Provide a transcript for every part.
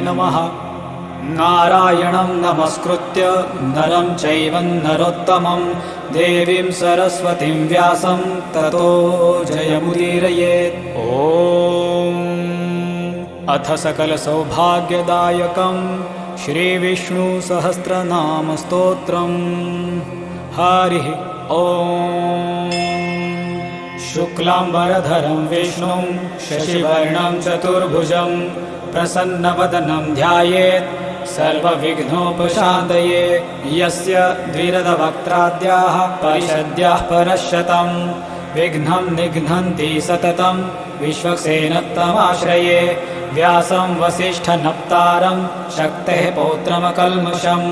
नमः। नारायणं नमस्कृत्य नरं चैव नरोत्तमं देवीं सरस्वतीं व्यासं ततो जयमुदीरयेत्। ॐ अथ सकलसौभाग्यदायकं श्रीविष्णुसहस्रनामस्तोत्रम्। हरिः ॐ। शुक्लाम्बरधरं विष्णुं शशिवर्णं चतुर्भुजं प्रसन्नवदनं ध्यायेत् सर्वविघ्नोपशान्तये। यस्य द्विरदवक्त्राद्याः परिषद्याः परशतं विघ्नं निघ्नन्ति सततं विश्वक्सेनत्तमाश्रये। व्यासं वसिष्ठनप्तारं शक्तेः पौत्रमकल्मषं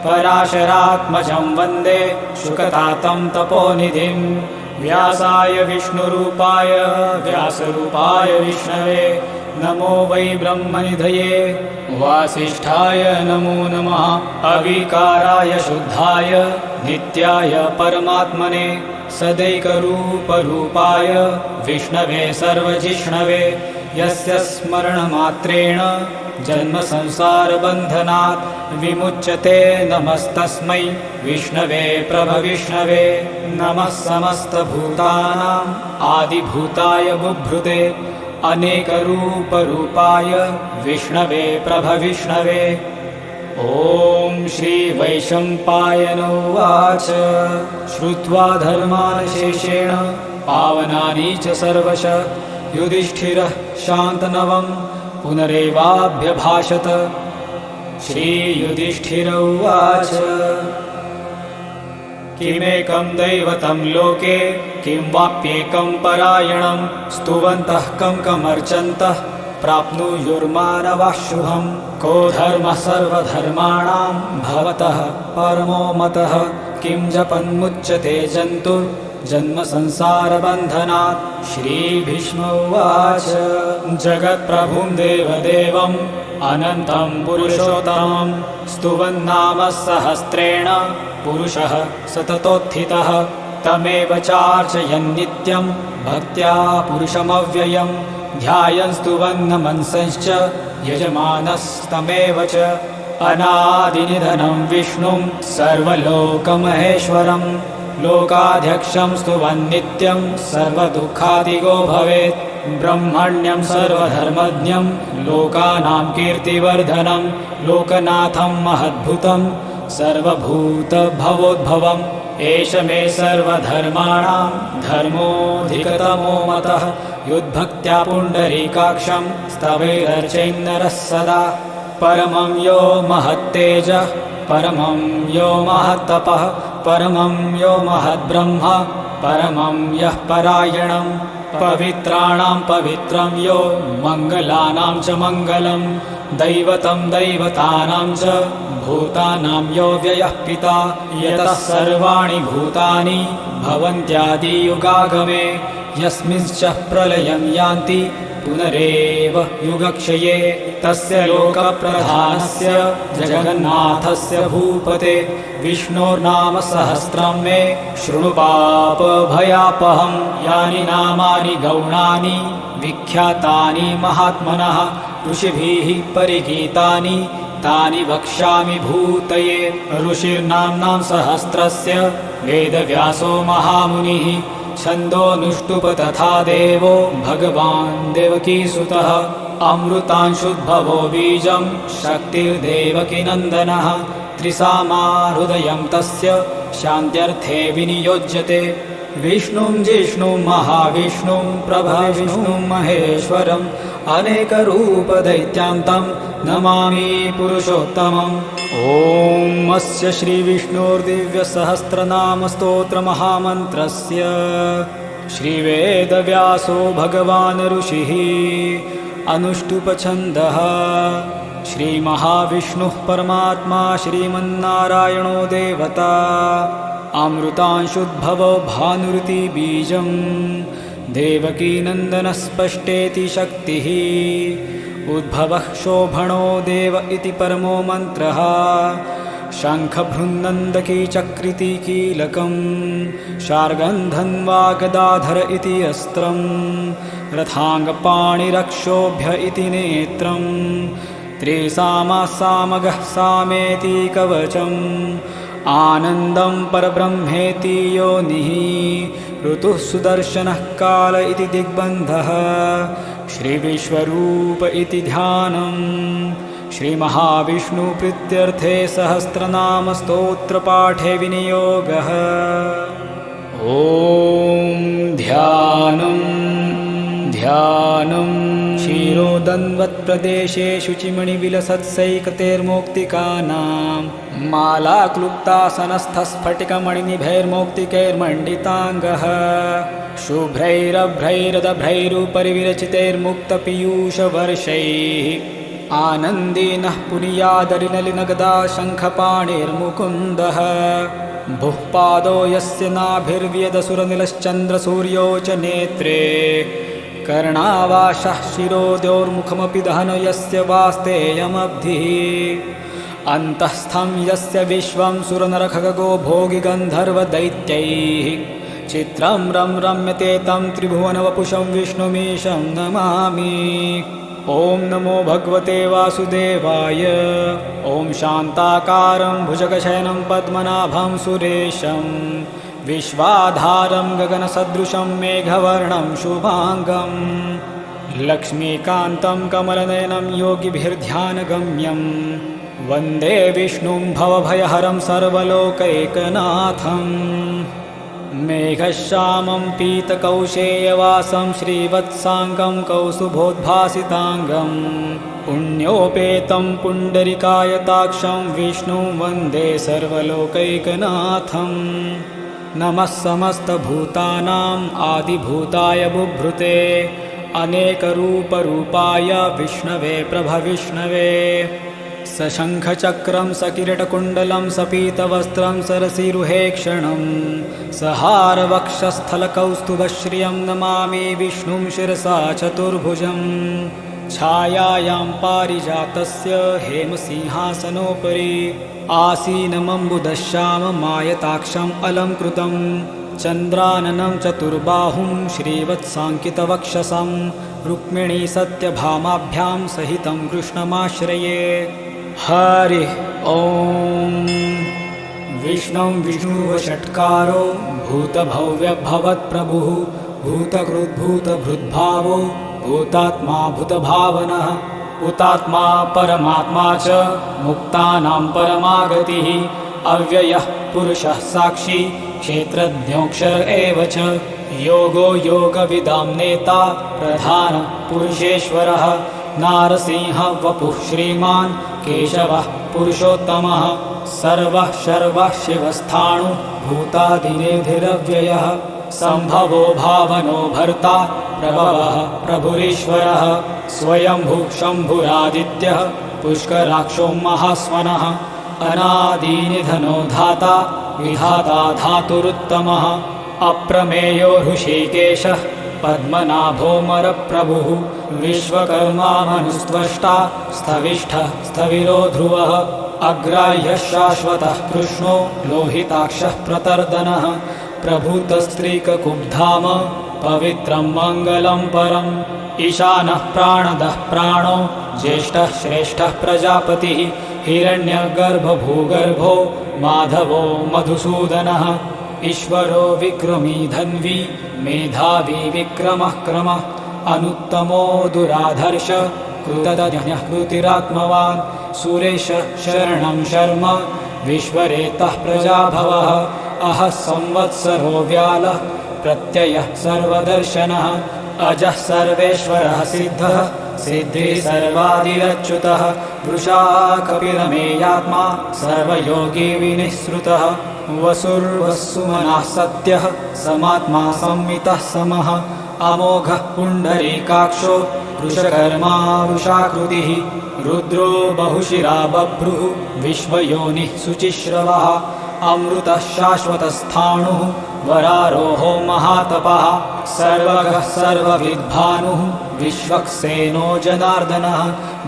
पराशरात्मजं वन्दे शुकतातं तपोनिधिं। व्यासाय विष्णुरूपाय व्यासरूपाय विष्णवे नमो वै ब्रह्मनिधये। वासिष्ठाय नमो नमः। अविकाराय शुद्धाय नित्याय परमात्मने सदैकरूपरूपाय विष्णवे सर्वजिष्णवे। यस्य स्मरणमात्रेण जन्मसंसारबन्धनात् विमुच्यते नमस्तस्मै विष्णवे प्रभविष्णवे। नमः समस्तभूतानाम् आदिभूताय बुभृते अनेकरूपरूपाय विष्णवे प्रभविष्णवे। ॐ श्रीवैशम्पायन उवाच। श्रुत्वा धर्मानशेषेण पावनानि च सर्वशः युधिष्ठिरः शान्तनवं पुनरेवाभ्यभाषत। श्रीयुधिष्ठिर उवाच। किमेकं दैवतं लोके किं वाप्येकं परायणं स्तुवन्तः कमर्चन्तः प्राप्नुयुर्मानवाः शुभम्। को धर्मः सर्वधर्माणां भवतः परमो मतः किं जपन्मुच्यते जन्मसंसारबन्धनात्। श्रीभीष्म उवाच। जगत्प्रभुं देवदेवम् अनन्तं पुरुषोत्तमं स्तुवन्नाम सहस्रेण पुरुषः सततोत्थितः। तमेव चार्चयन् नित्यं भक्त्या पुरुषमव्ययं ध्यायन् स्तुवन्नमनसश्च यजमानस्तमेव च। अनादिनिधनं विष्णुं सर्वलोकमहेश्वरं लोकाध्यक्षं स्तुवन्नित्यं सर्वदुःखादिगो भवेत्। ब्रह्मण्यं सर्वधर्मज्ञं लोकानां कीर्तिवर्धनं लोकनाथं महद्भुतं सर्वभूतभवोद्भवम्। एष मे सर्वधर्माणां धर्मोऽधिकतमो मतः युद्भक्त्या पुण्डरीकाक्षं स्तवैरर्चैन्नरः सदा। परमं यो महत्तेजः परमं यो महत्तपः परमं यो महद्ब्रह्म परमं यः परायणं। पवित्राणां पवित्रं यो मङ्गलानां च मङ्गलं दैवतं दैवतानां च भूतानां यो व्ययः पिता। यतः सर्वाणि भूतानि भवन्त्यादियुगागमे यस्मिंश्च प्रलयं यान्ति पुनरेव युगक्षये। तस्य लोकप्रधानस्य जगन्नाथस्य भूपते विष्णोर्नाम सहस्रं मे शृणु पापभयापहं। यानि नामानि गौणानि विख्यातानि महात्मनः ऋषिभिः परिगीतानि तानि वक्ष्यामि भूतये। ऋषिर्नाम्नां सहस्रस्य वेदव्यासो महामुनिः छन्दोऽनुष्टुप तथा देवो भगवान् देवकीसुतः। अमृतांशुद्भवो बीजं शक्तिर्देवकीनन्दनः त्रिसामा हृदयं तस्य शान्त्यर्थे विनियोज्यते। विष्णुं जिष्णुं महाविष्णुं प्रभविष्णुं महेश्वरम् अनेकरूपदैत्यान्तं नमामि पुरुषोत्तमम्। ॐ अस्य श्रीविष्णोर्दिव्यसहस्रनामस्तोत्रमहामन्त्रस्य श्रीवेदव्यासो भगवान् ऋषिः अनुष्टुपछन्दः। श्रीमहाविष्णुः परमात्मा श्रीमन्नारायणो देवता अमृतांशुद्भवो भानुरिति बीजं देवकीनन्दनः स्पष्टेति शक्तिः उद्भवः शोभणो देव इति परमो मन्त्रः। शङ्खभृन्नन्दकी चक्रिति कीलकं शार्गन्धन्वा गदाधर इति अस्त्रं रथाङ्गपाणिरक्षोभ्य इति नेत्रं त्रिसामः सामेति कवचम् आनन्दं परब्रह्मेति योनिः ऋतुः सुदर्शनः काल इति दिग्बन्धः श्रीविश्वरूप इति ध्यानम् श्रीमहाविष्णुप्रीत्यर्थे सहस्रनामस्तोत्रपाठे विनियोगः। ॐ ध्यानं क्षीरोदन्वत्प्रदेशे शुचिमणिविलसत्सैकतैर्मौक्तिकानां मालाक्लुप्तासनस्थस्फटिकमणिनिभैर्मौक्तिकैर्मण्डिताङ्गः शुभ्रैरभ्रैरदभ्रैरुपरि विरचितैर्मुक्तपीयूषवर्षैः आनन्देनः पुनीयादरिनलिनगदा शङ्खपाणिर्मुकुन्दः भुः पादो यस्य नाभिर्व्यदसुरनिलश्चन्द्रसूर्यौ च नेत्रे कर्णावाशः शिरोद्योर्मुखमपि दहनो यस्य वास्तेयमब्धिः अन्तःस्थं यस्य विश्वं सुरनरखगो भोगिगन्धर्वदैत्यैः चित्रं रम्यते तं त्रिभुवनवपुषं विष्णुमीशं नमामि। ॐ नमो भगवते वासुदेवाय। ॐ शान्ताकारं भुजगशयनं पद्मनाभं सुरेशं विश्वाधारं गगनसदृशं मेघवर्णं शुभाङ्गं लक्ष्मीकान्तं कमलनयनं योगिभिर्ध्यानगम्यं वन्दे विष्णुं भवभयहरं सर्वलोकैकनाथम् मेघश्यामं पीतकौशेयवासं श्रीवत्साङ्गं कौस्तुभोद्भासिताङ्गं पुण्योपेतं पुण्डरीकायताक्षं विष्णुं वन्दे सर्वलोकैकनाथम् नमः समस्तभूतानाम् आदिभूताय बुभृते अनेकरूपरूपाय विष्णवे प्रभविष्णवे सशङ्खचक्रं सकिरीटकुण्डलं सपीतवस्त्रं सरसीरुहेक्षणं सहारवक्षस्थलकौस्तुभश्रियं नमामि विष्णुं शिरसा चतुर्भुजं छायायां पारिजातस्य हेमसिंहासनोपरि आसीनमम्बुदश्याममायताक्षम् अलङ्कृतं चन्द्राननं चतुर्बाहुं श्रीवत्साङ्कितवक्षसं रुक्मिणी सत्यभामाभ्यां सहितं कृष्णमाश्रये। हरिः ॐ विष्णुं विष्णुवषट्कारो भूतभव्यभवत्प्रभुः भूतकृद्भूतभृद्भावो भूतात्मा भूतभावनः हुतात्मा परमात्मा च मुक्तानां परमागतिः अव्ययः पुरुषः साक्षी क्षेत्रज्ञोऽक्षर एव च योगो योगविदां नेता प्रधान पुरुषेश्वरः नारसिंह वपुः श्रीमान् केशवः पुरुषोत्तमः सर्वः शर्वः शिवस्थाणु भूतादिनिधिरव्ययः सम्भवो भावनो भर्ता प्रभवः प्रभुरीश्वरः स्वयंभू शम्भुरादित्यः पुष्कराक्षो महास्वनः अनादिनिधनो धाता विधाता धातुरुत्तमः अप्रमेयो ऋषिकेशः पद्मनाभोऽमरप्रभुः विश्वकर्मा मनुस्त्वष्टा स्थविष्ठः स्थविरो ध्रुवः अग्राह्यः शाश्वतः कृष्णो लोहिताक्षः प्रतर्दनः प्रभूतस्त्रीककुब्धाम पवित्रं मङ्गलं परम् ईशानः प्राणदः प्राणो ज्येष्ठः श्रेष्ठः प्रजापतिः हिरण्यगर्भभूगर्भो माधवो मधुसूदनः ईश्वरो विक्रमी धन्वी मेधावी विक्रमः क्रमः अनुत्तमो दुराधर्ष कृतदज्ञः कृतिरात्मवान् सुरेश शरणं शर्म विश्वरेतः प्रजाभवः अहः संवत्सरो व्यालः प्रत्ययः सर्वदर्शनः अजः सर्वेश्वरः सिद्धः सिद्धिः सर्वादिरच्युतः वृषा कपिलमेयात्मा सर्वयोगी विनिःसृतः वसुर्वसुमनः सत्यः समात्मा संमितः समः अमोघः पुण्डरीकाक्षो वृषकर्मा वृषाकृतिः रुद्रो बहुशिरा बभ्रुः विश्वयोनिः शुचिश्रवः अमृतः शाश्वतस्थाणुः वरारोहो महातपः सर्वगः सर्वविद्भानुः विश्वक्सेनो जनार्दनः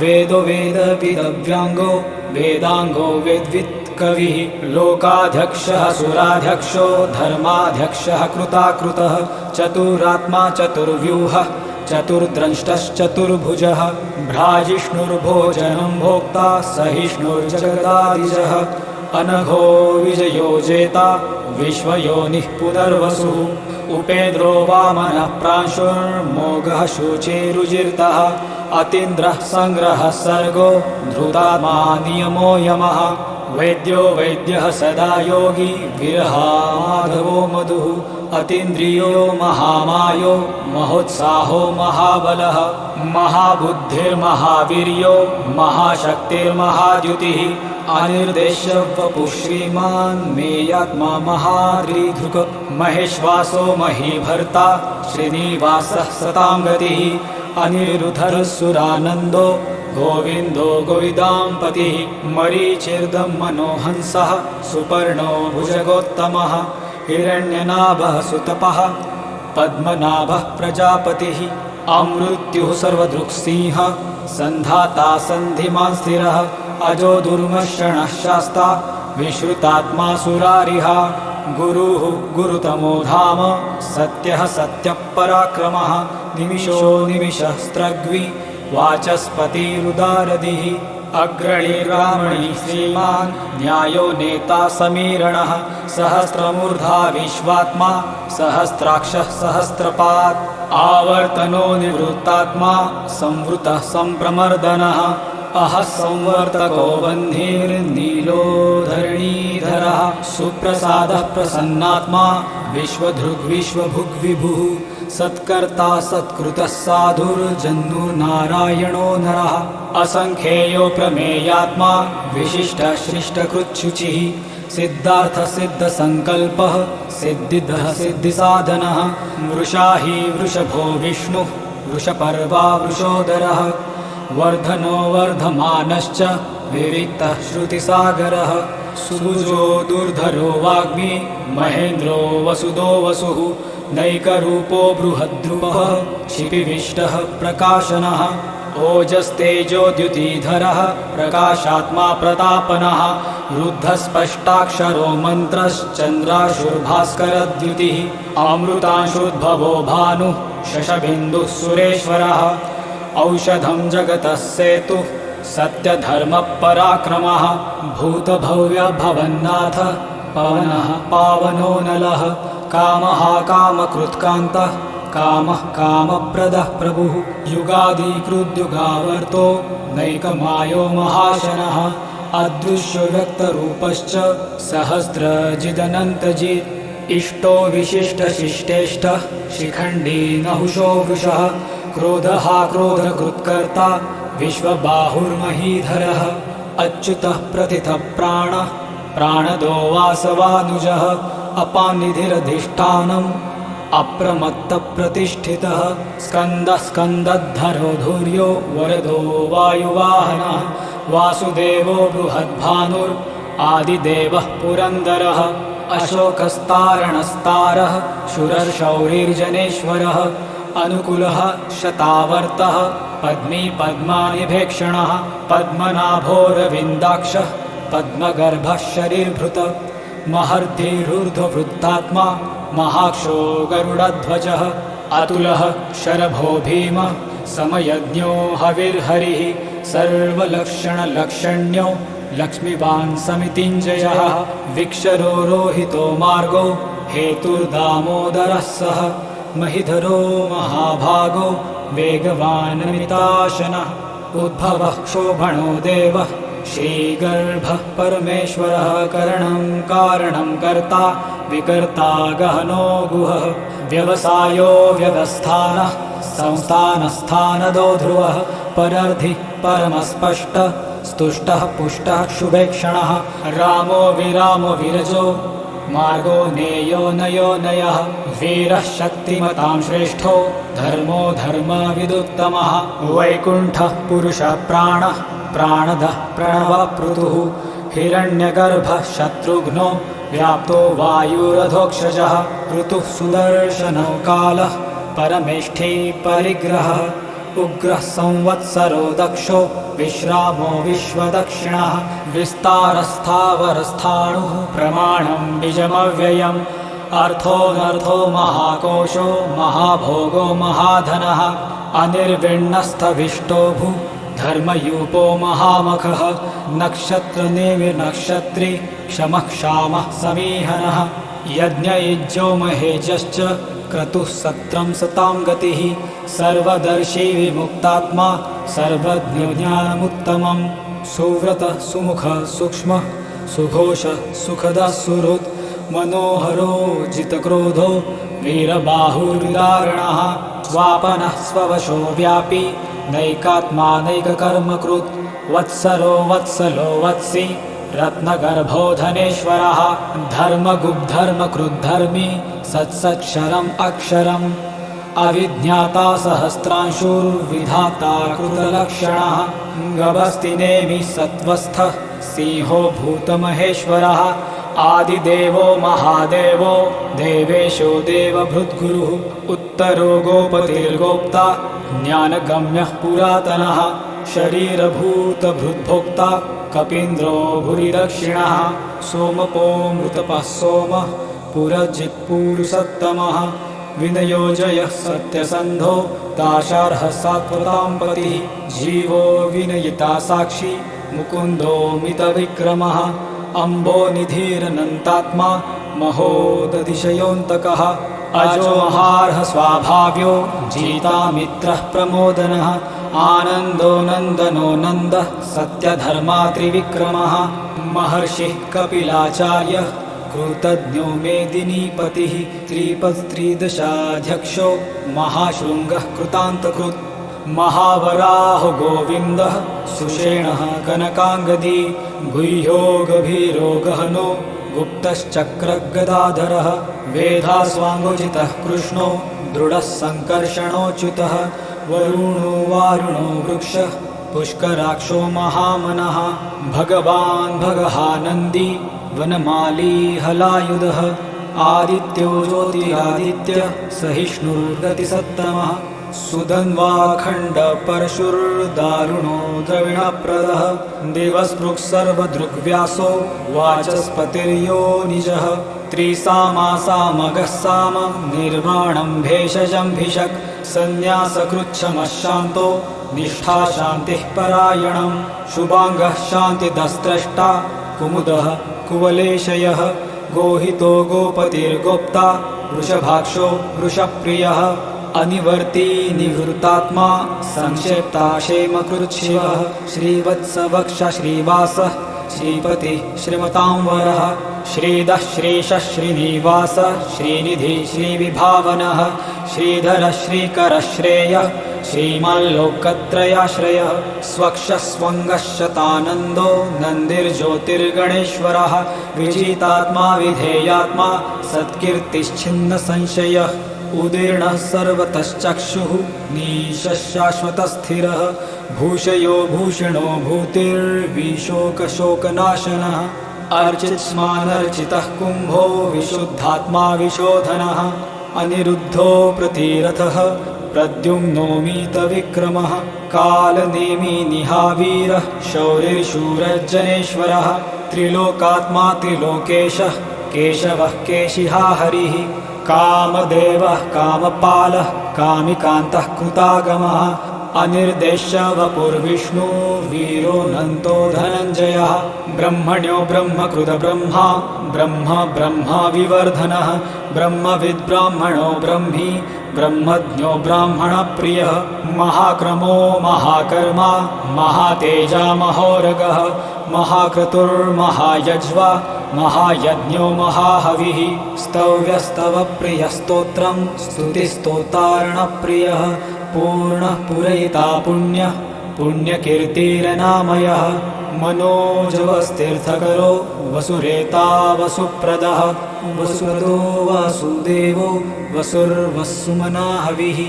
वेदो वेदविदव्याङ्गो वेदाङ्गो वेद्वित्कविः लोकाध्यक्षः सुराध्यक्षो धर्माध्यक्षः कृताकृतः चतुरात्मा चतुर्व्यूहः चतुर्द्रष्टश्चतुर्भुजः भ्राजिष्णुर्भोजनं भोक्ता सहिष्णुर्जगदादिजः अनघो विजयो जेता विश्वयोनिः पुनर्वसुः उपेन्द्रो वामनः प्रांशुर्मोघः शुचिरुजिर्तः अतीन्द्रः सङ्ग्रहः सर्गो धृतात्मा नियमो यमः वैद्यो वैद्यः सदा योगी विरहाधवो मधुः अतीन्द्रियो महामायो महोत्साहो महाबलः महाबुद्धिर्महावीर्यो महाशक्तिर्महाद्युतिः अनिर्देश्य वपुः श्रीमान् मेयात्मा महादृधृक् महेश्वासो महीभर्ता श्रीनिवासः सतां गतिः अनिरुद्धरसुरानन्दो गोविन्दो गोविदाम्पतिः मरीचिर्दं मनोहंसः सुपर्णो भुजगोत्तमः हिरण्यनाभः सुतपः पद्मनाभः प्रजापतिः अमृत्युः सर्वदृक्सिंहः सन्धाता सन्धिमान् स्थिरः अजो दुर्मर्षणः शास्ता विश्रुतात्मा सुरारिः गुरुः गुरुतमो धाम सत्यः सत्यपराक्रमः निमिषो निमिषस्त्रग्वी वाचस्पतिरुदारधिः अग्रणीर्ब्राह्मणी श्रीमान् न्यायो नेता समीरणः सहस्रमूर्धा विश्वात्मा सहस्राक्षः सहस्रपात् आवर्तनो निवृत्तात्मा संवृतः सम्प्रमर्दनः अहः संवर्तको बन्धिर्नीलो धरणीधरः सुप्रसादः प्रसन्नात्मा विश्वधृग्विश्वभुग्विभुः सत्कर्ता सत्कृतः साधुर्जन्मुर्नारायणो नरः असङ्ख्येयो प्रमेयात्मा विशिष्टः सृष्टकृच्छुचिः सिद्धार्थसिद्धसङ्कल्पः सिद्धिदः सिद्धिसाधनः वृषा हि वृषभो विष्णुः वृषपर्वा वृषोदरः वर्धनो वर्धमानश्च विविक्तः श्रुतिसागरः सुभुजो दुर्धरो वाग्मी महेन्द्रो वसुदो वसुः नैकरूपो बृहद्रुपः क्षिपिविष्टः प्रकाशनः ओजस्तेजोद्युतिधरः प्रकाशात्मा प्रतापनः रुद्धस्पष्टाक्षरो मन्त्रश्चन्द्राशुर्भास्करद्युतिः अमृतांशुद्भवो भानुः शशबिन्दुः सुरेश्वरः औषधं जगतः सेतुः सत्यधर्मपराक्रमः भूतभव्यभवन्नाथ पवनः पावनो नलः कामः कामकृत्कान्तः कामः कामप्रदः प्रभुः युगादिकृद्युगावर्तो नैकमायो महाशनः अदृश्यव्यक्तरूपश्च सहस्रजिदनन्तजित् इष्टो विशिष्टशिष्टेष्टः शिखण्डी नहुषो वृषः क्रोधः क्रोधकृत्कर्ता विश्वबाहुर्महीधरः अच्युतः प्रथितः प्राणः प्राणदो वासवानुजः अपानिधिरधिष्ठानम् अप्रमत्तप्रतिष्ठितः स्कन्दः स्कन्दद्धरो धूर्यो वरदो वायुवाहनः वासुदेवो बृहद्भानुर् आदिदेवः पुरन्दरः अशोकस्तारणस्तारः शूरशौरिर्जनेश्वरः अनुकूलः शतावर्तः पद्मी पद्मानिभेक्षणः पद्मनाभोरविन्दाक्षः पद्मगर्भः शरीरभृत महर्धिरूर्ध्ववृत्तात्मा महाक्षो गरुडध्वजः अतुलः शरभो भीम समयज्ञो हविर्हरिः सर्वलक्षणलक्षण्यो लक्ष्मीवान् समितिञ्जयः विक्षरो रोहितो मार्गो हेतुर्दामोदरः सः महिधरो महाभागो वेगवानमिताशनः उद्भवः क्षोभणो देवः श्रीगर्भः परमेश्वरः करणं कारणं कर्ता विकर्ता गहनो गुहः व्यवसायो व्यवस्थानः संस्थानस्थानदो ध्रुवः परर्धिः परमस्पष्टः स्तुष्टः पुष्टः शुभेक्षणः रामो विरामो विरजो मार्गो नेयो नयो नयः वीरः शक्तिमतां श्रेष्ठो धर्मो धर्मविदुत्तमः वैकुण्ठः पुरुषः प्राणः प्राणदः प्रणवपृथुः हिरण्यगर्भः शत्रुघ्नो व्याप्तो वायुरधोक्षजः ऋतुः सुदर्शनो कालः परमेष्ठी परिग्रहः उग्रः संवत्सरो दक्षो विश्रामो विश्वदक्षिणः विस्तारस्थावरस्थाणुः प्रमाणं बीजमव्ययम् अर्थोऽनर्थो महाकोशो महाभोगो महाधनः अनिर्विण्णस्थविष्टो भू धर्मयूपो महामखः नक्षत्रनेमिर्नक्षत्री क्षमः क्षामः समीहनः यज्ञयुज्यो महेजश्च क्रतुः सत्रं सतां गतिः सर्वदर्शी विमुक्तात्मा सर्वज्ञो ज्ञानमुत्तमम् सुव्रतः सुमुखः सूक्ष्मः सुघोषः सुखदः सुहृत् मनोहरो जितक्रोधो वीरबाहुर्विदारणः स्वापनः स्ववशो व्यापी नैकात्मा नैककर्मकृत् वत्सरो वत्सलो वत्सी रत्नगर्भो धनेश्वरः धर्मगुब्धर्मकृद्धर्मी सत्सक्षरम् अक्षरम् अविज्ञाता सहस्रांशुर्विधाता कृतलक्षणः गभस्ति नेमि सत्वस्थः सिंहो भूतमहेश्वरः आदिदेवो महादेवो देवेशो देवभृद्गुरुः उत्तरो गोपतिर्गोप्ता ज्ञानगम्यः पुरातनः शरीरभूतभृद्भोक्ता कपीन्द्रो भूरिदक्षिणः सोमपो मृतपः सोमः पुरजित्पुरुषोत्तमः विनयोजयः सत्यसन्धो दाशार्हः सात्वतां पतिः जीवो विनयिता साक्षी मुकुन्दो मितविक्रमः अम्बोनिधिरनन्तात्मा महोदतिशयोऽन्तकः अजोहार्ह स्वाभाव्यो जीतामित्रः प्रमोदनः आनन्दो नन्दनो नन्दः सत्यधर्मा त्रिविक्रमः महर्षिः कपिलाचार्यः कृतज्ञो मेदिनीपतिः त्रिपत्स्त्रिदशाध्यक्षो महाशृङ्गः कृतान्तकृत् महावराहो गोविन्दः सुषेणः कनकाङ्गदी गुह्यो गभीरो गहनो गुप्तश्चक्रगदाधरः वेधास्वाङ्गोचितः कृष्णो दृढः सङ्कर्षणोच्युतः वरुणो वारुणो वृक्षः पुष्कराक्षो महामनः भगवान् भगहानन्दी वनमाली हलायुधः आदित्यो ज्योतिरादित्य सहिष्णुर्गतिसत्तमः सुधन्वाखण्ड परशुर्दारुणो द्रविणप्रदः दिवस्पृक् सर्वदृग्व्यासो वाचस्पतिर्यो निजः त्रिसामासामगः साम निर्वाणं भेषजं भिषक् सन्न्यासकृच्छमः शान्तो निष्ठा शान्तिः परायणं शुभाङ्गः शान्तिदस्त्रष्टा कुमुदः कुवलेशयः गोहितो गोपतिर्गोप्ता वृषभाक्षो वृषप्रियः अनिवर्ती निवृत्तात्मा संक्षेप्ता क्षेमकृच्छिवः श्रीवत्सवक्ष श्रीवासः श्रीपति श्रीमतां वरः श्रीदः श्रीशः श्रीनिवासः श्रीनिधि श्रीविभावनः श्रीधरः श्रीकरः श्रेयः श्रीमल्लोकत्रयाश्रयः स्वक्षः स्वङ्गः शतानन्दो नन्दिर्ज्योतिर्गणेश्वरः विजितात्मा विधेयात्मा सत्कीर्तिश्छिन्नसंशयः उदीर्णः सर्वतश्चक्षुः नीशः शाश्वतस्थिरः भूषयो भूषणो भूतिर्विशोकशोकनाशनः अर्चित्स्मानर्चितः कुम्भो विशुद्धात्मा विशोधनः अनिरुद्धो प्रतिरथः प्रद्युम्नो मीतविक्रमः कालनेमी निहावीरः शौरिर्शूरजनेश्वरः त्रिलोकात्मा त्रिलोकेशः केशवः केशिहा हरिः कामदेवः कामपालः कामिकान्तः कृतागमः अनिर्देश्य वपुर्विष्णु वीरो नन्तो धनञ्जयः ब्रह्मण्यो ब्रह्मकृत ब्रह्मा ब्रह्म ब्रह्मा विवर्धनः ब्रह्मविद् ब्राह्मणो ब्रह्मी ब्रह्मज्ञो ब्राह्मणप्रियः महाक्रमो महाकर्मा महातेजा महोरगः महाक्रतुर्महायज्वा महायज्ञो महाहविः स्तव्यस्तवप्रियस्तोत्रं स्तुतिस्तोतार्णप्रियः पूर्णः पुरयिता पुण्यः पुण्यकीर्तिरनामयः मनोजवस्तीर्थकरो वसुरेता वसुप्रदः वसुपदो वासुदेवो वसुर्वसुमना हविः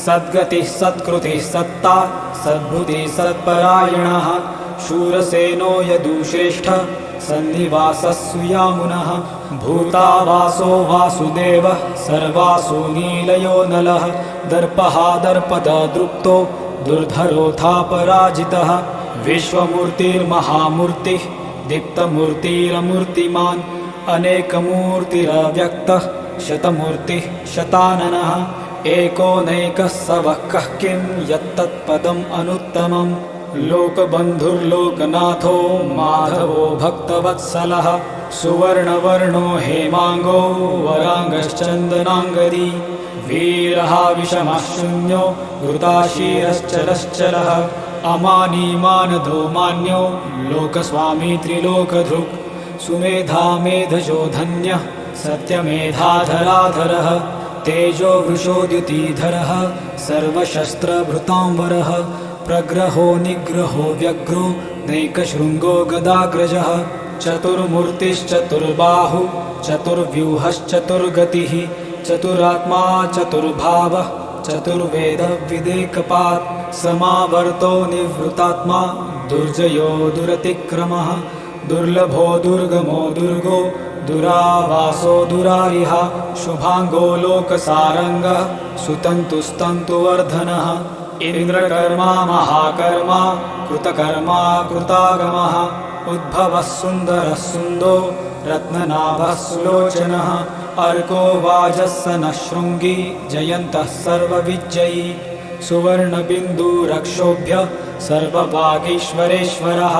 सद्गतिः सत्कृतिः सत्ता सद्भुतिः सत्परायणः शूरसेनो यदुश्रेष्ठः सन्निवासः सुयामुनः भूतावासो वासुदेवः सर्वासु नीलयो नलः दर्पः दर्पददृप्तो दुर्धरोऽथापराजितः विश्वमूर्तिर्महामूर्तिः दीप्तमूर्तिरमूर्तिमान् अनेकमूर्तिरव्यक्तः शतमूर्तिः शताननः एको नैकः स वः कः किं यत्तत्पदम् अनुत्तमम् लोकबन्धुर्लोकनाथो माधवो भक्तवत्सलः सुवर्णवर्णो हेमाङ्गो वराङ्गश्चन्दनाङ्गदी वीरः विषमः शून्यो घृताशीरश्चलश्चलः अमानीमानदो मान्यो लोकस्वामी त्रिलोकधृक् सुमेधा मेधजो धन्यः सत्यमेधाधराधरः तेजो वृषोद्युतिधरः सर्वशस्त्रभृतांवरः प्रग्रहो निग्रहो व्यग्रो नैकशृङ्गो गदाग्रजः चतुर्मूर्तिश्चतुर्बाहु चतुर्व्यूहश्चतुर्गतिः चतुरात्मा चतुर्भावः चतुर्वेदविदेकपात् समावर्तो निवृतात्मा दुर्जयो दुरतिक्रमः दुर्लभो दुर्गमो दुर्गो दुरावासो दुरारिः शुभाङ्गो लोकसारङ्गः सुतन्तुस्तन्तुवर्धनः इन्द्रकर्मा महाकर्मा कृतकर्मा कृतागमः उद्भवः सुन्दरः सुन्दो रत्ननाभः सुलोचनः अर्को वाजः नः शृङ्गी जयन्तः सर्वविजयी सुवर्णबिन्दुरक्षोभ्य सर्ववागीश्वरेश्वरः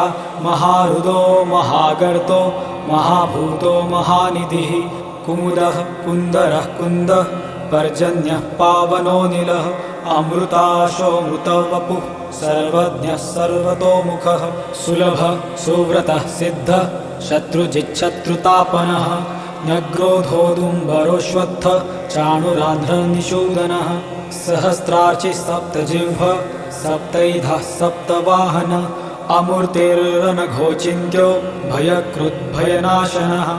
महारुदो महागर्तो महाभूतो महानिधिः कुमुदः कुन्दरः कुन्दः पर्जन्यः पावनोऽनिलः अमृताशोऽमृतवपुः सर्वज्ञः सर्वतोमुखः सुलभः सुव्रतः सिद्धः शत्रुजिच्छत्रुतापनः न्यग्रोधोदुम्बरोऽश्वत्थः चाणुरान्ध्रनिषूदनः सहस्रार्चिः सप्तजिह्वः सप्तैधः सप्तवाहन अमूर्तिरनघोचिन्त्यो भयकृद्भयनाशनः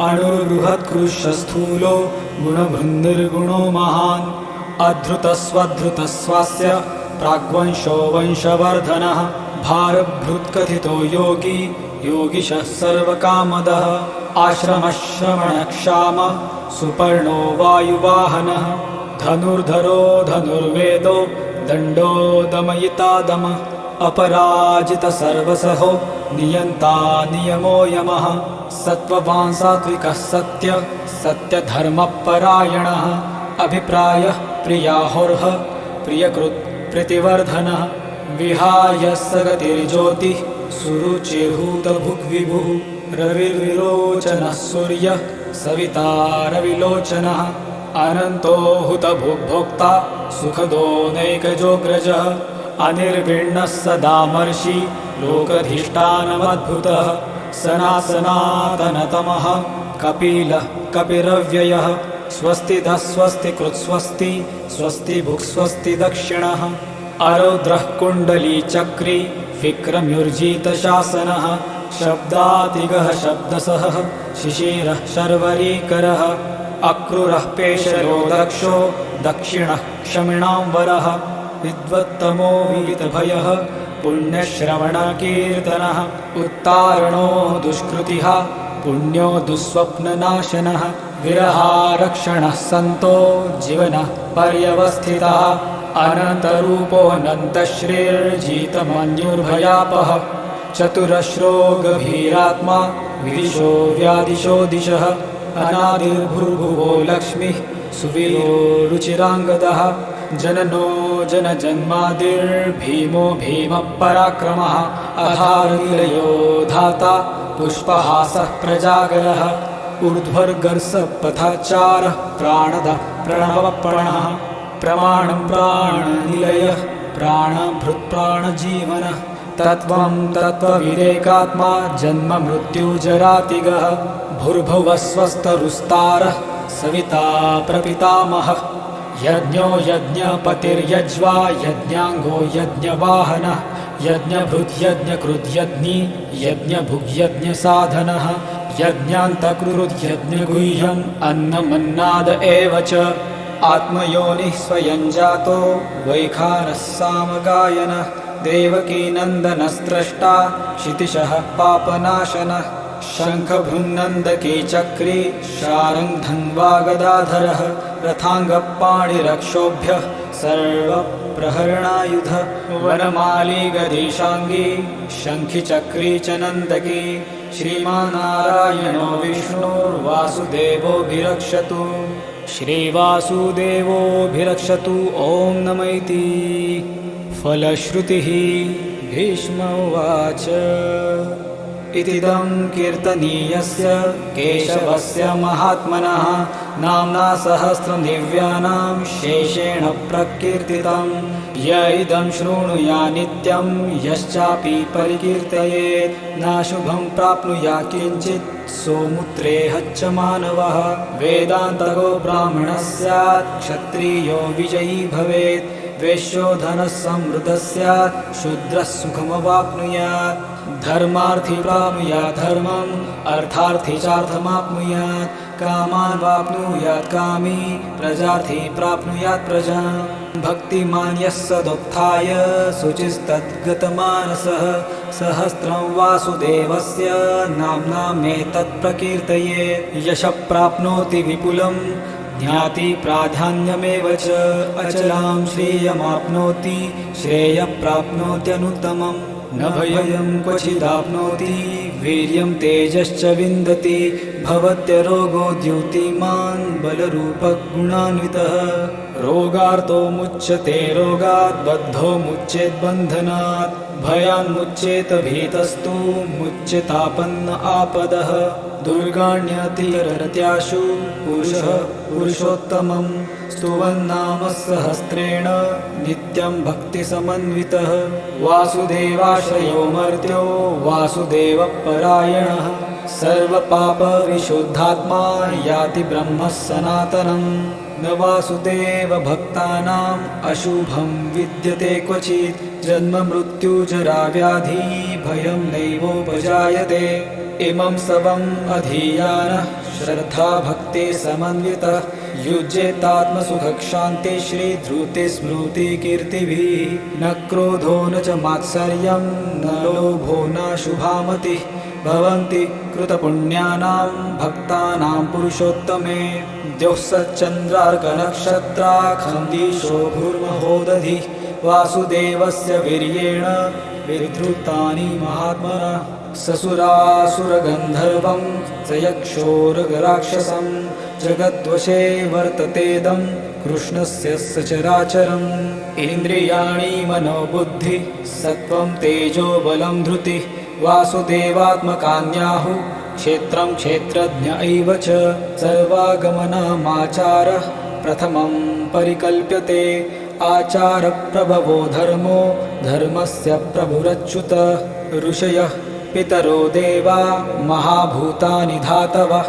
अणुर्बृहत्कृशस्थूलो गुणभृन्निर्गुणो महान् अधृतस्वधृतस्वास्य प्राग्वंशो वंशवर्धनः भारभृत्कथितो योगी योगिशः सर्वकामदः आश्रमश्रवणक्षामः सुपर्णो वायुवाहनः धनुर्धरो धनुर्वेदो दण्डो दमयिता दमः अपराजितसर्वसहो नियन्ता नियमो यमः सत्त्ववान् सात्विकः सत्यः सत्यधर्मपरायणः अभिप्रायः प्रियाहोर्ह प्रियकृत् प्रतिवर्धनः विहाय सगतिर्ज्योतिः सुरुचिर्हूतभुग्विभुः रविर्विलोचनः सूर्यः सविता रविलोचनः अनन्तो हुतभुग्भोक्ता सुखदो नैकजोऽग्रजः अनिर्विण्णः सदामर्षि लोकधिष्ठानमद्भुतः सनातनतमः कपिलः कपिरव्ययः स्वस्तितः स्वस्तिकृत्स्वस्ति स्वस्ति भुक्स्वस्ति दक्षिणः अरौद्रः कुण्डलीचक्री विक्रम्युर्जितशासनः शब्दातिगः शब्दसः शिशिरः शर्वरीकरः अक्रूरः पेशलो दक्षो दक्षिणः क्षमिणां वरः विद्वत्तमो विवितभयः पुण्यश्रवणकीर्तनः उत्तारणो दुष्कृतिः पुण्यो दुःस्वप्ननाशनः विरहारक्षणः सन्तो जीवनः पर्यवस्थितः अनन्तरूपोऽनन्तश्रीर्जितमन्युर्भयापः चतुरश्रो गभीरात्मा विदिशो व्यादिशो दिशः अनादिर्भूर्भुवो लक्ष्मीः सुवीरो रुचिराङ्गदः जननो जनजन्मादिर्भीमो भीमः पराक्रमः अधारनिलयो धाता पुष्पहासः प्रजागरः ऊर्ध्वर्गर्सपथाचारः प्राणदः प्रणवप्रणः प्रमाणं प्राणनिलयः प्राणभृत्प्राणजीवनः तत्त्वं तत्त्वविदेकात्मा जन्म मृत्युजरातिगः भूर्भुवः स्वस्तरुस्तारः सविता प्रपितामहः यज्ञो यज्ञपतिर्यज्वा यज्ञाङ्गो यज्ञवाहनः यज्ञभृद्यज्ञकृद्यज्ञी यज्ञभुग्यज्ञसाधनः यज्ञान्तकृद्यज्ञगुह्यम् अन्नमन्नाद एव च आत्मयोनिः स्वयं जातो वैखानः सामगायनः देवकीनन्दनस्त्रष्टा क्षितिशः पापनाशनः शङ्खभृन्नन्दकी चक्री शारङ्गधन्वा गदाधरः रथाङ्गपाणिरक्षोभ्यः सर्वप्रहरणायुध वनमाली गदीशाङ्गी शङ्खिचक्री च नन्दकी श्रीमान्नारायणो विष्णुर्वासुदेवोऽभिरक्षतु श्रीवासुदेवोऽभिरक्षतु ॐ नम इति। फलश्रुतिः। भीष्म उवाच इतीदं कीर्तनीयस्य केशवस्य महात्मनः नाम्ना सहस्रदिव्यानां शेषेण प्रकीर्तितं। य इदं शृणुया नित्यं यश्चापि परिकीर्तयेत् नाशुभं प्राप्नुयात् किञ्चित् सोमुत्रेहच्च मानवः। वेदान्तको ब्राह्मणः स्यात् क्षत्रियो विजयी भवेत् वैश्यो धनः समृद्धः स्यात् शूद्रः सुखमवाप्नुयात्। धर्मार्थी प्राप्नुयात् धर्मम् अर्थार्थी चार्थमाप्नुयात्। कामान् वाप्नुयात् कामी प्रजार्थी प्राप्नुयात् प्रजाम्। भक्तिमान् यः सदुत्थाय शुचिस्तद्गतमानसः सहस्रं वासुदेवस्य नाम्नामेतत् प्रकीर्तये। यशः प्राप्नोति विपुलं ज्ञाति प्राधान्यमेव च अचलां श्रियमाप्नोति श्रेयः प्राप्नोत्यनुत्तमम्। न भयं क्वचिदाप्नोति वीर्यं तेजश्च विन्दति भवत्यरोगो द्युतिमान् बलरूपगुणान्वितः। रोगार्तो मुच्यते रोगात् बद्धो मुच्येत् बन्धनात् भयान्मुच्येत भीतस्तु मुच्यतापन्न आपदः। दुर्गाण्यतिरत्याशु पुरुषः पुरुषोत्तमं स्तुवन्नाम सहस्रेण नित्यं भक्तिसमन्वितः। वासुदेवाश्रयो मर्त्यो वासुदेवपरायणः सर्वपापविशुद्धात्मा याति ब्रह्मः सनातनम्। न वासुदेव भक्तानाम् अशुभं विद्यते क्वचित् जन्म मृत्यु जरा व्याधि भयं नैवोपजायते। इमं सवम् अधीयानः श्रद्धा भक्ति समन्वितः युज्येतात्मसुखशान्ति श्रीधृति स्मृति कीर्तिभिः। न क्रोधो न च मात्सर्यं न लोभो न शुभामतिः भवन्ति कृतपुण्यानां भक्तानां पुरुषोत्तमे। द्यौः सच्चन्द्रार्कनक्षत्राखन्दिशो भूर्महोदधिः वासुदेवस्य वीर्येण विधृतानि महात्मना। ससुरासुरगन्धर्वं स यक्षोरगराक्षसं जगद्वशे वर्ततेदं कृष्णस्य सचराचरम्। इन्द्रियाणि मनोबुद्धि सत्त्वं तेजो बलं धृतिः वासुदेवात्मकान्याहुः क्षेत्रं क्षेत्रज्ञ एव च। सर्वागमनमाचारः प्रथमं परिकल्प्यते आचारप्रभवो धर्मो धर्मस्य प्रभुरच्युत। ऋषयः पितरो देवा महाभूतानि धातवः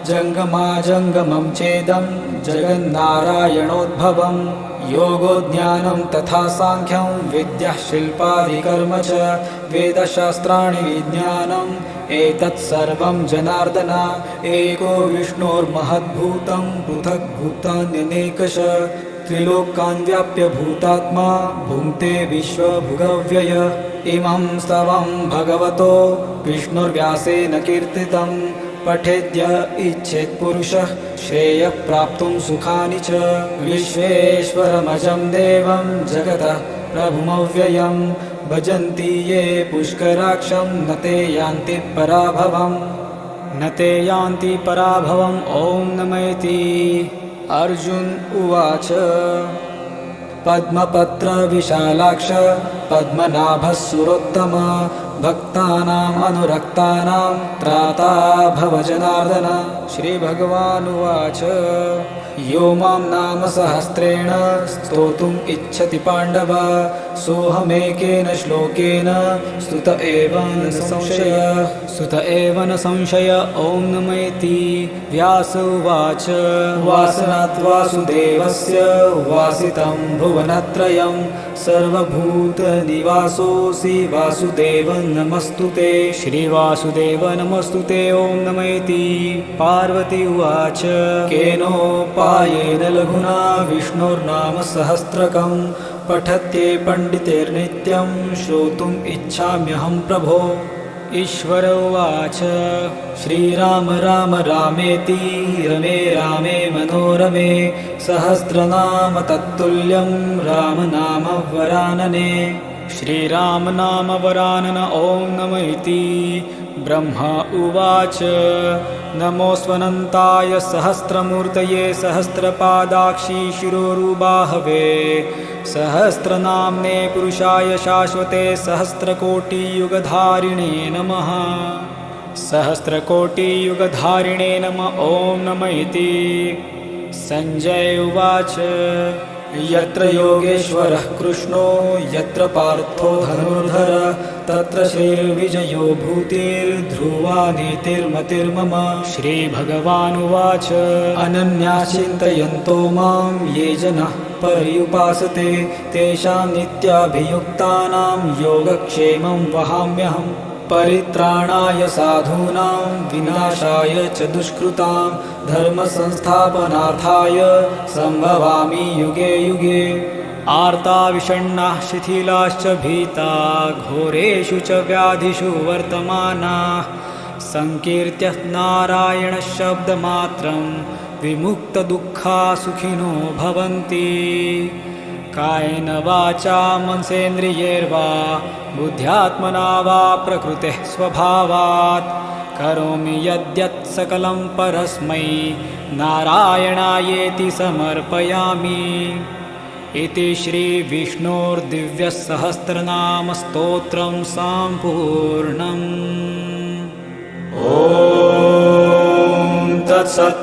जङ्गमाजङ्गमं चेदं जगन्नारायणोद्भवम्। योगो ज्ञानं तथा साङ्ख्यं विद्या शिल्पादिकर्म च वेदशास्त्राणि विज्ञानम् एतत् सर्वं जनार्दन एको विष्णोर्महद्भूतं पृथग्भूतान्यनेकशः। त्रिलोकान् व्याप्य भूतात्मा भुङ्क्ते विश्वभुगव्यय। इमं स्तवं भगवतो विष्णुर्व्यासेन कीर्तितं पठेद्य इच्छेत् पुरुषः श्रेयः प्राप्तुं सुखानि च। विश्वेश्वरमजं देवं जगतः प्रभुमव्ययं भजन्ति ये पुष्कराक्षं न ते यान्ति पराभवम्। न ते यान्ति पराभवम् ॐ नम इति। अर्जुन उवाच पद्मपत्र विशालाक्ष पद्मनाभः सुरोत्तम भक्तानाम् अनुरक्तानां त्राता भव जनार्दन। श्रीभगवानुवाच यो मां नाम सहस्रेण स्तोतुम् इच्छति पाण्डव सोऽहमेकेन श्लोकेन स्तुत एव न संशय ॐ नम इति। व्यास उवाच वासनात् वासुदेवस्य वासितं भुवनत्रयं सर्वभूतनिवासोऽसि वासुदेव नमस्तुते। श्रीवासुदेव नमस्तुते ॐ नम इति। पार्वती उवाच केनोपायेन लघुना विष्णोर्नाम सहस्रकं पठत्ये पण्डितैर्नित्यं श्रोतुम् इच्छाम्यहं प्रभो। ईश्वर उवाच श्रीराम राम रामेति रमे रामे मनोरमे सहस्रनाम तत्तुल्यं रामनाम वरानने। श्रीराम नाम वरानन ॐ नम इति। ब्रह्मा उवाच नमोऽस्वनन्ताय सहस्रमूर्तये सहस्रपादाक्षी शिरोरुबाहवे सहस्रनाम्ने पुरुषाय शाश्वते सहस्रकोटियुगधारिणे नमः सहस्रकोटियुगधारिणे नमः ॐ नमः इति। संजय उवाच यत्र योगेश्वरः कृष्णो यत्र पार्थो धनुर्धर तत्र श्रीर्विजयो भूतिर्ध्रुवा नीतिर्मतिर्मम। श्रीभगवानुवाच अनन्या चिन्तयन्तो मां ये जनाः पर्युपासते तेषां नित्याभियुक्तानां योगक्षेमं वहाम्यहम्। परित्राणाय साधूनां विनाशाय च दुष्कृतां धर्मसंस्थापनार्थाय सम्भवामि युगे युगे। आर्ता विषण्णाः शिथिलाश्च भीता घोरेषु च व्याधिषु वर्तमानाः संकीर्त्य नारायणशब्दमात्रं विमुक्तदुःखा सुखिनो भवन्ति। कायेन वाचा मनसेन्द्रियैर्वा बुद्ध्यात्मना वा प्रकृतेः स्वभावात् करोमि यद्यत् सकलं परस्मै नारायणायेति समर्पयामि। इति श्रीविष्णोर्दिव्यसहस्रनामस्तोत्रं सम्पूर्णम्। ॐ तत्सत्।